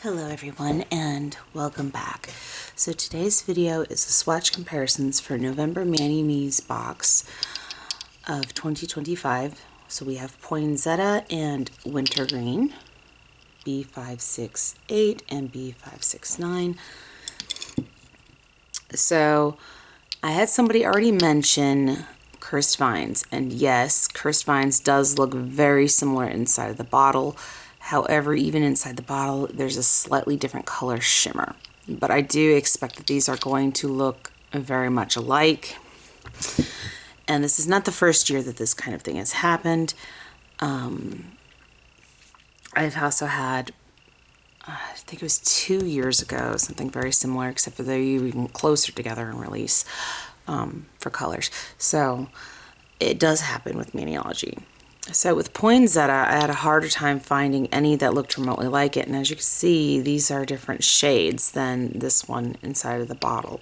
Hello everyone and welcome back. So today's video is the swatch comparisons for November Mani Me's box of 2025. So we have Poinsettia and Wintergreen, B568 and B569. So I had somebody already mention Cursed Vines, and yes, Cursed Vines does look very similar inside of the bottle. However, even inside the bottle, there's a slightly different color shimmer. But I do expect that these are going to look very much alike. And this is not the first year that this kind of thing has happened. I've also had, I think it was 2 years ago, something very similar, except for they were even closer together in release for colors. So it does happen with maniology. So with Poinsettia, I had a harder time finding any that looked remotely like it. And as you can see, these are different shades than this one inside of the bottle.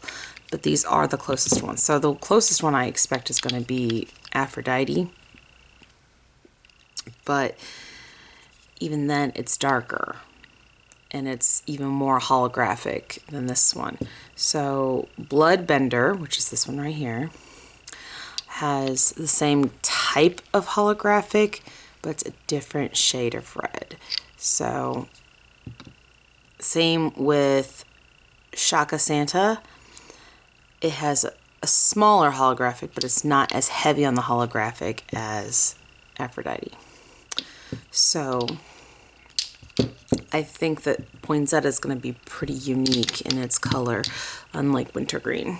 But these are the closest ones. So the closest one I expect is going to be Aphrodite. But even then, it's darker. And it's even more holographic than this one. So Bloodbender, which is this one right here, has the same type of holographic, but it's a different shade of red. So same with Shaka Santa. It has a smaller holographic, but it's not as heavy on the holographic as Aphrodite. So I think that Poinsettia is going to be pretty unique in its color, unlike Wintergreen.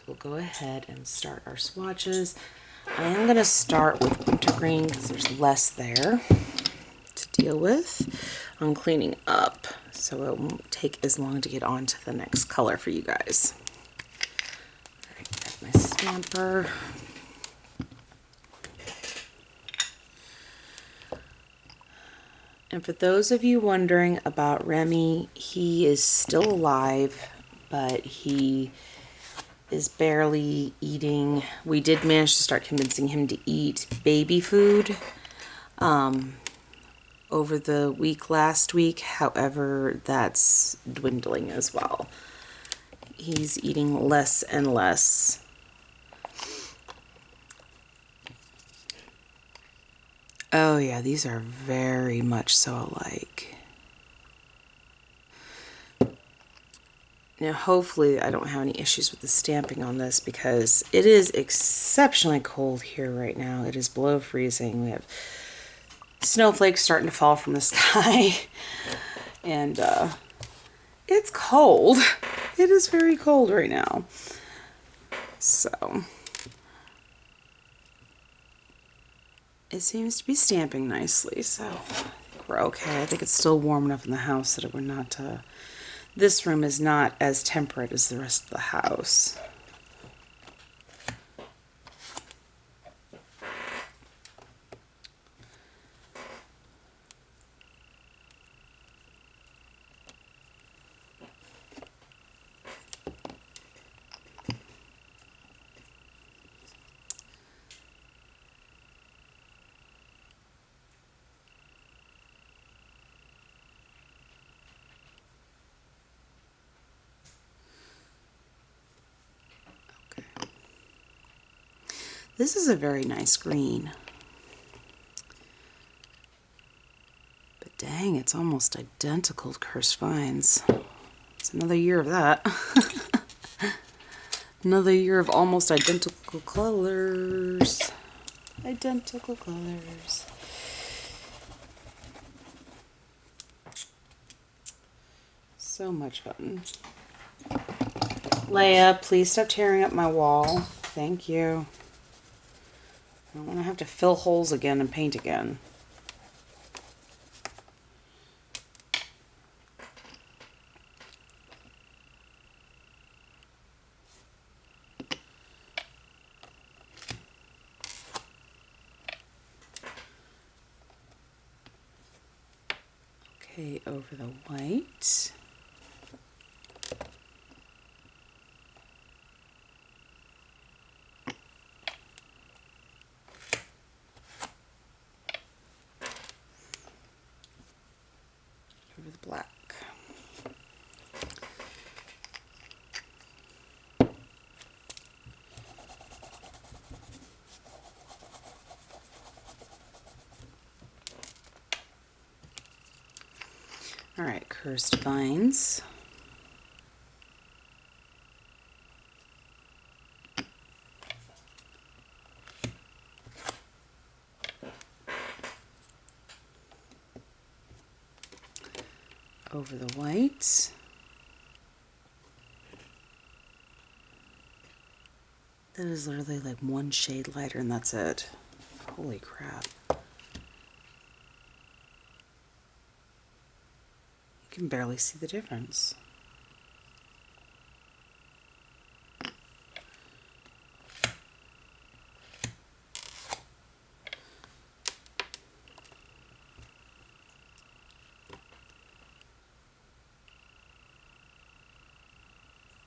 We'll go ahead and start our swatches. I am going to start with Wintergreen because there's less there to deal with on cleaning up, so it won't take as long to get on to the next color for you guys. All right, got my stamper. And for those of you wondering about Remy, he is still alive, but he is barely eating. We did manage to start convincing him to eat baby food over the week last week. However, that's dwindling as well. He's eating less and less. Oh yeah, these are very much so alike. Now, hopefully I don't have any issues with the stamping on this because it is exceptionally cold here right now. It is below freezing. We have snowflakes starting to fall from the sky. And it's cold. It is very cold right now. So it seems to be stamping nicely. So I think we're okay. I think it's still warm enough in the house that it would not... This room is not as temperate as the rest of the house. This is a very nice green. But dang, it's almost identical to Cursed Vines. It's another year of that. Another year of almost identical colors. Identical colors. So much fun. Leia, please stop tearing up my wall. Thank you. I don't want to have to fill holes again and paint again. Okay, over the white. black. All right, cursed vines. Over the whites. That is literally like one shade lighter and that's it. Holy crap. You can barely see the difference.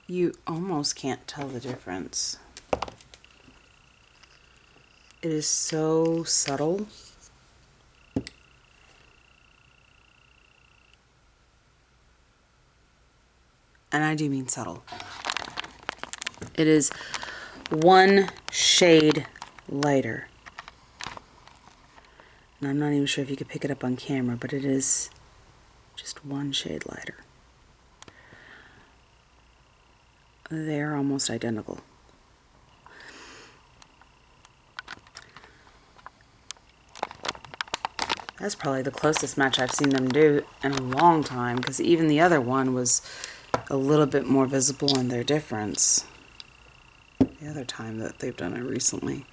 You almost can't tell the difference. It is so subtle. And I do mean subtle. It is one shade lighter. And I'm not even sure if you could pick it up on camera, but it is just one shade lighter. They're almost identical. That's probably the closest match I've seen them do in a long time, because even the other one was a little bit more visible in their difference. The other time that they've done it recently.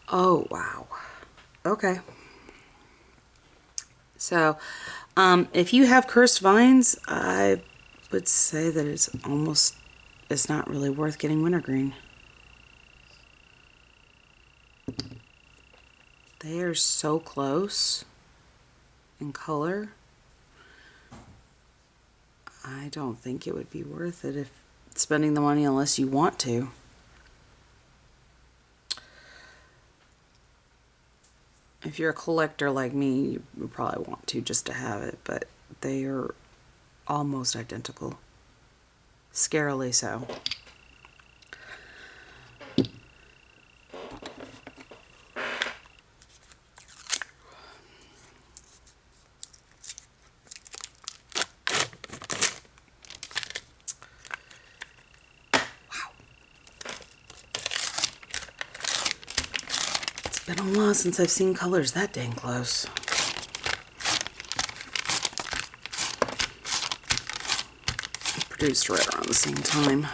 Oh, wow. Okay. So, if you have cursed vines, I would say that it's not really worth getting wintergreen. They are so close in color. I don't think it would be worth it if spending the money unless you want to. If you're a collector like me, you would probably want to just to have it, but they are almost identical. Scarily so. Been a while since I've seen colors that dang close. Produced right around the same time.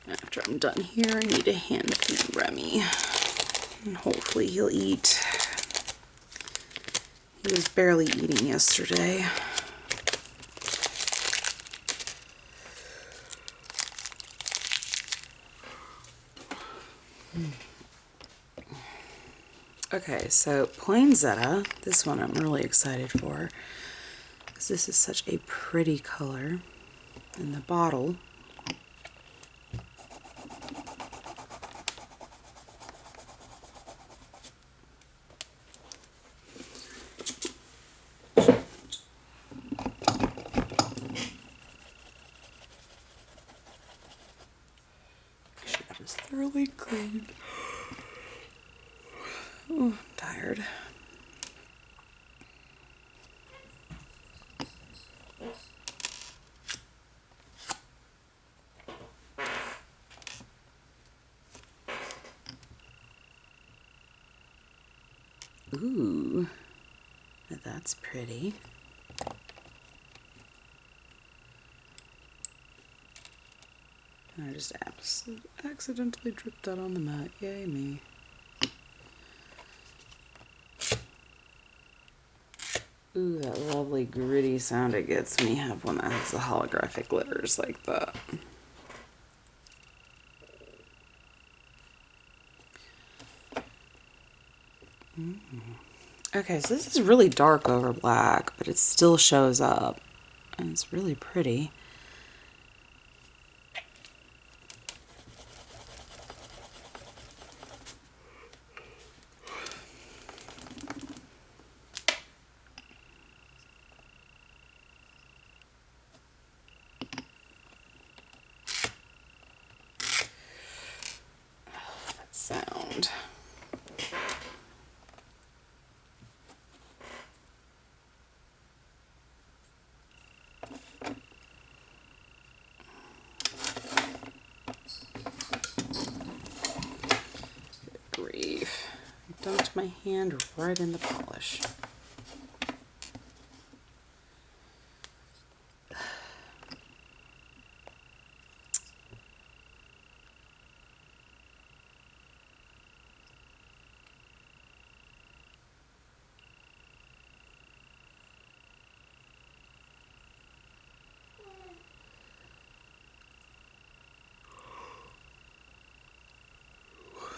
After I'm done here, I need to hand feed Remy, and hopefully he'll eat. He was barely eating yesterday. Okay, so Poinsettia, this one I'm really excited for, because this is such a pretty color in the bottle. Thoroughly clean. Oh, I'm tired. Ooh, that's pretty. I just accidentally dripped that on the mat. Yay me. Ooh, that lovely gritty sound it gets when you have one that has the holographic glitters like that. Okay, so this is really dark over black, but it still shows up. And it's really pretty. That sound. Grief. I dumped my hand right in the polish.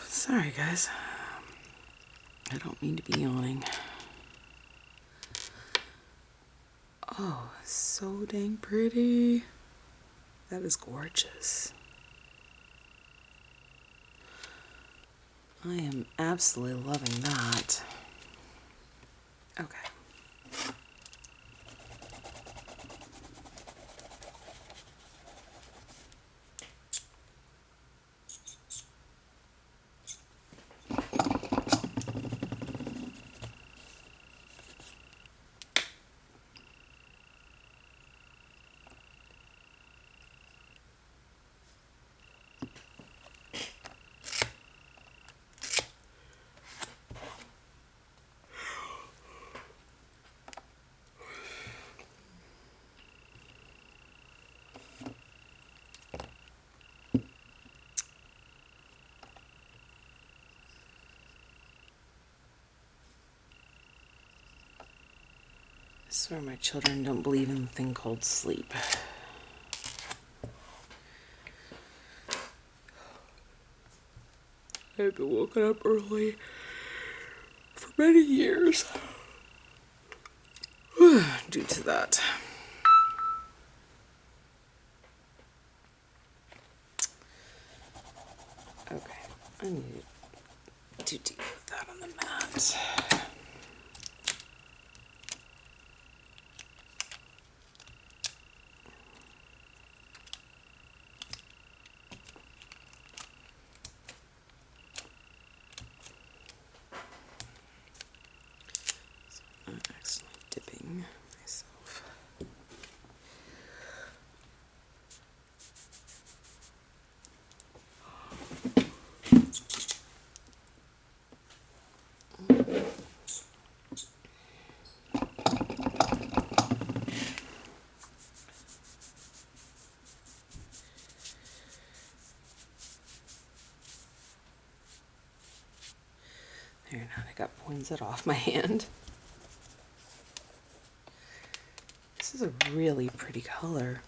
Sorry, guys. I don't mean to be yawning. Oh, so dang pretty. That is gorgeous. I am absolutely loving that. Okay. I swear my children don't believe in the thing called sleep. I've been woken up early for many years due to that. Okay, I need to deal with that on the mat. I'm accidentally dipping myself. There, now I got pointed off my hand. This is a really pretty color.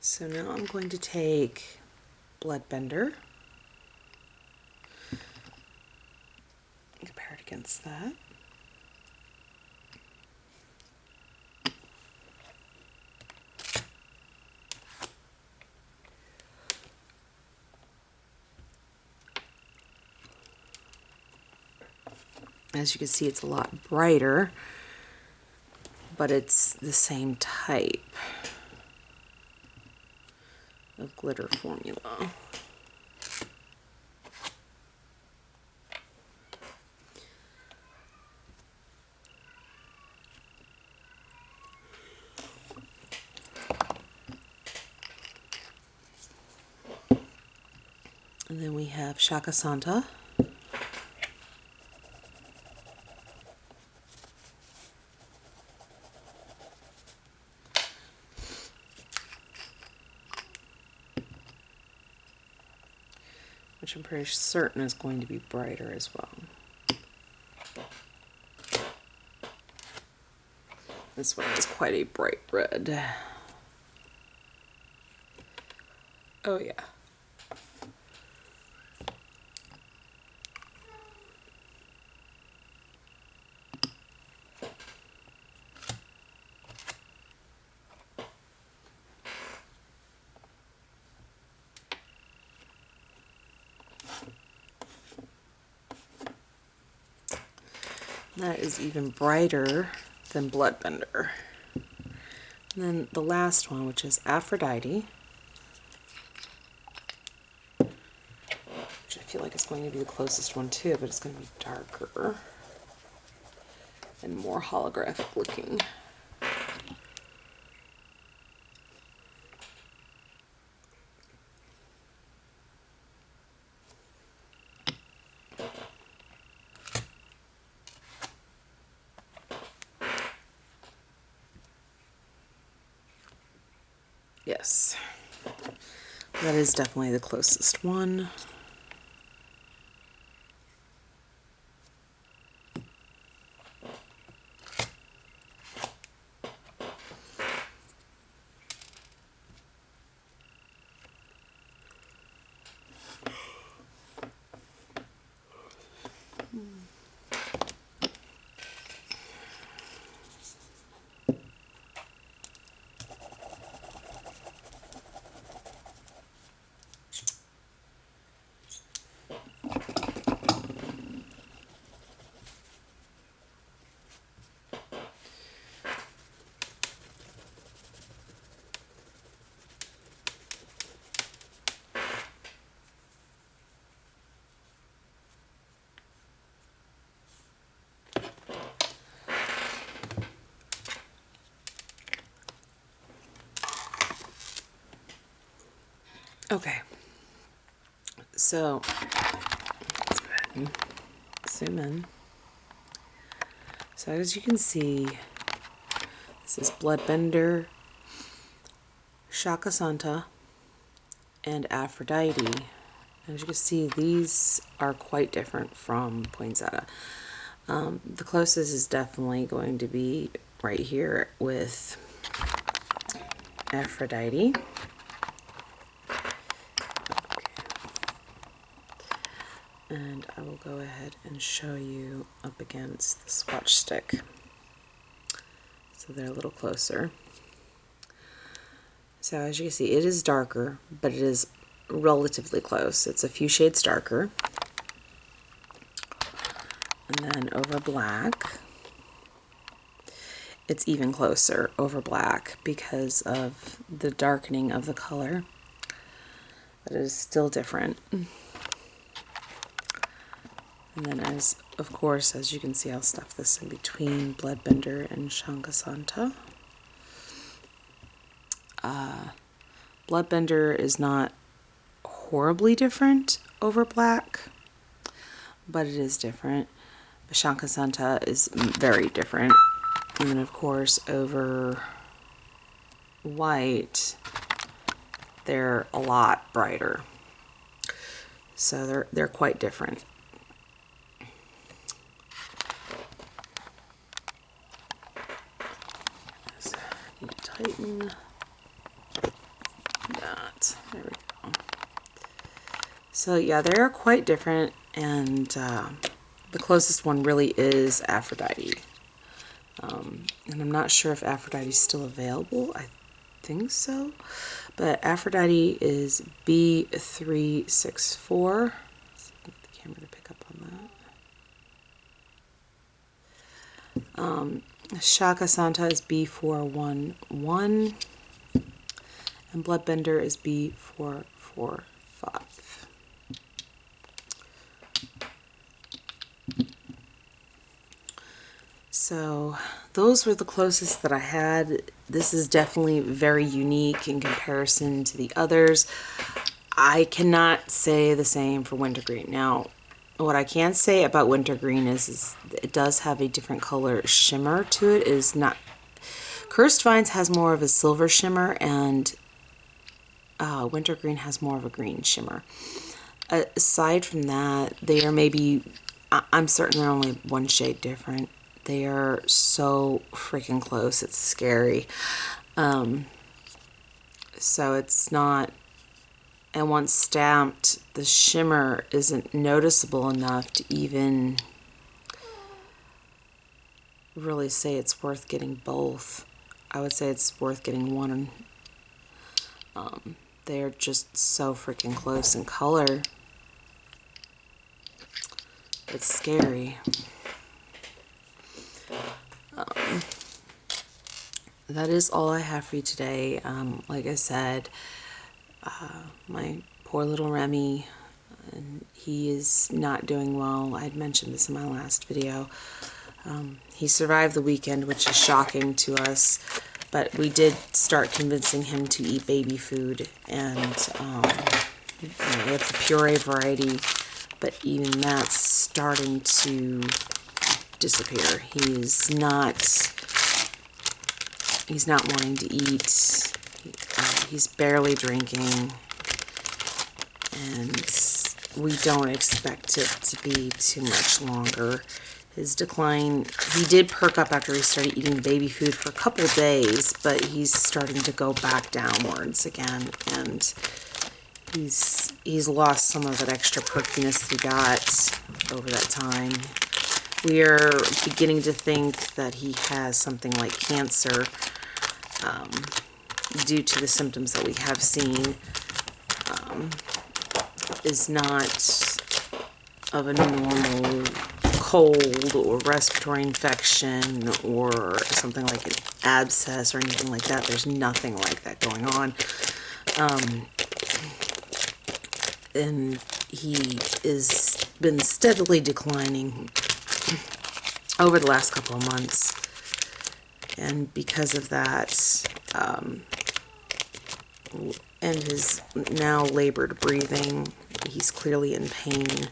So now I'm going to take Bloodbender, compare it against that. As you can see, it's a lot brighter, but it's the same type of glitter formula. And then we have Shaka Santa. Which I'm pretty certain is going to be brighter as well. This one is quite a bright red. Oh yeah. That is even brighter than Bloodbender. And then the last one, which is Aphrodite, which I feel like is going to be the closest one too, but it's going to be darker and more holographic looking. Yes, that is definitely the closest one. Okay, so let's go ahead and zoom in. So as you can see, this is Bloodbender, Shakasanta, and Aphrodite. And as you can see, these are quite different from Poinsettia. The closest is definitely going to be right here with Aphrodite. And I will go ahead and show you up against the swatch stick. So they're a little closer. So as you can see, it is darker, but it is relatively close. It's a few shades darker. And then over black, it's even closer over black because of the darkening of the color. But it is still different. And then of course, as you can see, I'll stuff this in between Bloodbender and Shankasanta. Bloodbender is not horribly different over black, but it is different. Shankasanta is very different. And then of course over white, they're a lot brighter. So they're quite different. So I need to tighten that. There we go. So yeah, they're quite different, and the closest one really is Aphrodite. And I'm not sure if Aphrodite is still available. I think so. But Aphrodite is B364. Let's get the camera to pick up on that. Shakasanta is B411. And Bloodbender is B445. So those were the closest that I had. This is definitely very unique in comparison to the others. I cannot say the same for Wintergreen. Now, what I can say about Wintergreen is it does have a different color shimmer to it. It is not... Cursed Vines has more of a silver shimmer, and Wintergreen has more of a green shimmer. Aside from that, they are maybe... I'm certain they're only one shade different. They are so freaking close. It's scary. So it's not And once stamped, the shimmer isn't noticeable enough to even really say it's worth getting both. I would say it's worth getting one. They're just so freaking close in color. It's scary. That is all I have for you today. Like I said, my poor little Remy, and he is not doing well. I had mentioned this in my last video. He survived the weekend, which is shocking to us, but we did start convincing him to eat baby food, and it's the puree variety, but even that's starting to disappear. He's not wanting to eat. He's barely drinking, and we don't expect it to be too much longer. His decline, he did perk up after he started eating baby food for a couple days, but he's starting to go back downwards again, and he's lost some of that extra perkiness that he got over that time. We are beginning to think that he has something like cancer, due to the symptoms that we have seen. Is not of a normal cold or respiratory infection or something like an abscess or anything like that. There's nothing like that going on. And he has been steadily declining over the last couple of months. And because of that, and his now labored breathing, he's clearly in pain.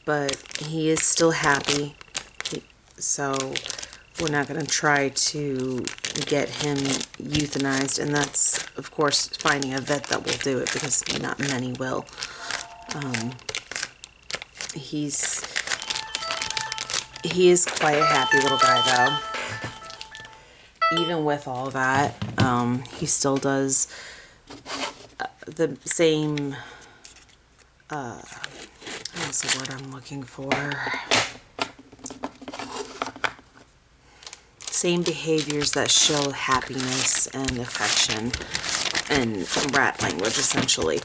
But he is still happy, so we're not going to try to get him euthanized, and that's, of course, finding a vet that will do it, because not many will. He is quite a happy little guy, though. Even with all that, he still does the same, what's the word I'm looking for? Same behaviors that show happiness and affection, and rat language, essentially.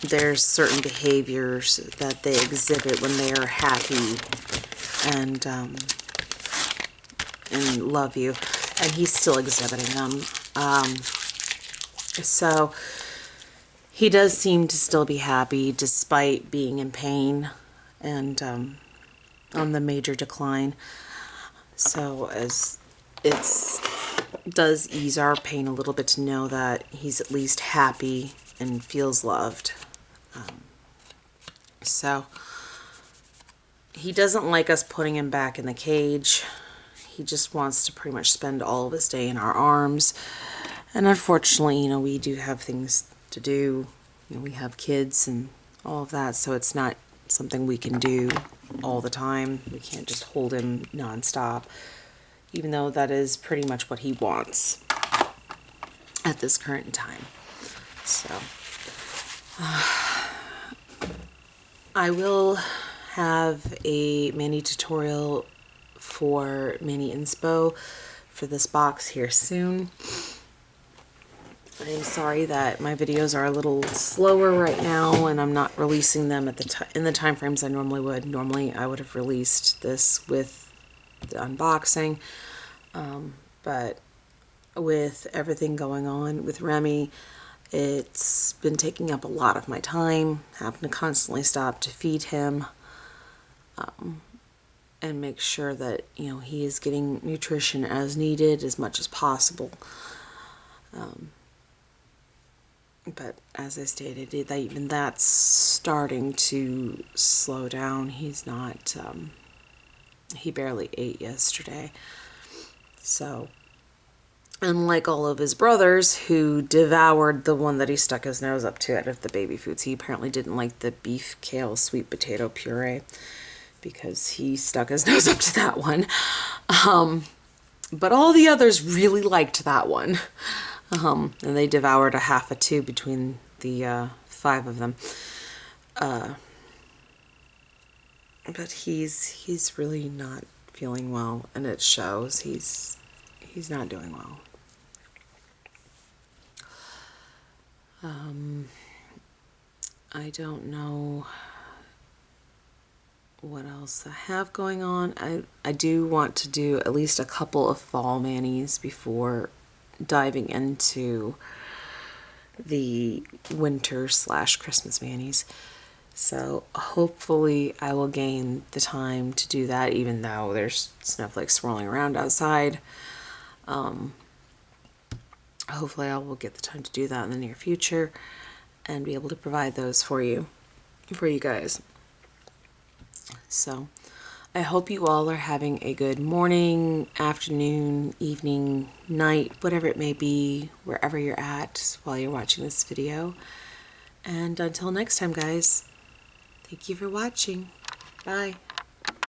There's certain behaviors that they exhibit when they are happy and love you, and he's still exhibiting them. So he does seem to still be happy despite being in pain and on the major decline. So as it does ease our pain a little bit to know that he's at least happy and feels loved. So he doesn't like us putting him back in the cage. He just wants to pretty much spend all of his day in our arms. And unfortunately, we do have things to do. We have kids and all of that, so it's not something we can do all the time. We can't just hold him nonstop, even though that is pretty much what he wants at this current time. So I will have a mini tutorial for mini inspo for this box here soon. I'm sorry that my videos are a little slower right now, and I'm not releasing them at in the time frames I normally would. Normally I would have released this with the unboxing, but with everything going on with Remy, it's been taking up a lot of my time, having to constantly stop to feed him, and make sure that he is getting nutrition as needed as much as possible. But as I stated, even that's starting to slow down. He's not, he barely ate yesterday. So, unlike all of his brothers who devoured the one that he stuck his nose up to out of the baby foods, he apparently didn't like the beef kale sweet potato puree because he stuck his nose up to that one. But all the others really liked that one. And they devoured a half a tube between the 5 of them. But he's really not feeling well, and it shows. He's not doing well. I don't know what else I have going on. I do want to do at least a couple of fall manis before diving into the winter / Christmas manis. So hopefully I will gain the time to do that, even though there's snowflakes swirling around outside. Hopefully I will get the time to do that in the near future and be able to provide those for you guys. So I hope you all are having a good morning, afternoon, evening, night, whatever it may be, wherever you're at while you're watching this video. And until next time, guys, thank you for watching. Bye.